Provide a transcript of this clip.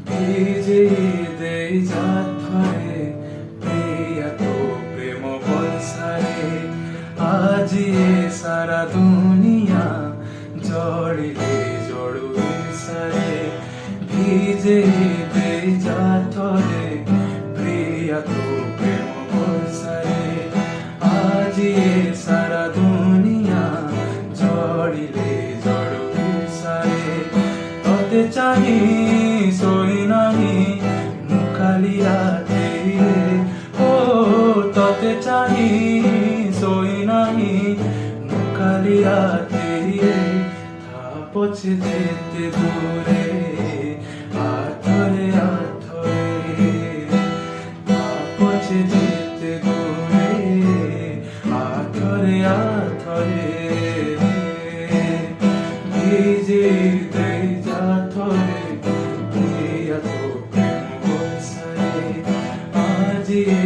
ভিজে দেই যাত ধরে প্রিয়া তো প্রেম বর্ষারে আজি এ সারা দুনিয়া জড়িলে জড়ুয়ে সারে ভিজে দেই যাত ধরে প্রিয়া তো প্রেম বর্ষারে আজি এ সারা দুনিয়া জড়িলে জড়ুয়ে সারে ততে চাহি সই নাহি মুখালি রাতে ও ততে চাহি সই নাহি মুখালি রাতে তা পছে যেতে দূরে আথরে আথরে তা পছে যেতে দূরে আথরে আথরে ভিজে দেই যাত ধরে প্রিয়া তো প্রেম বর্ষারে আজি এ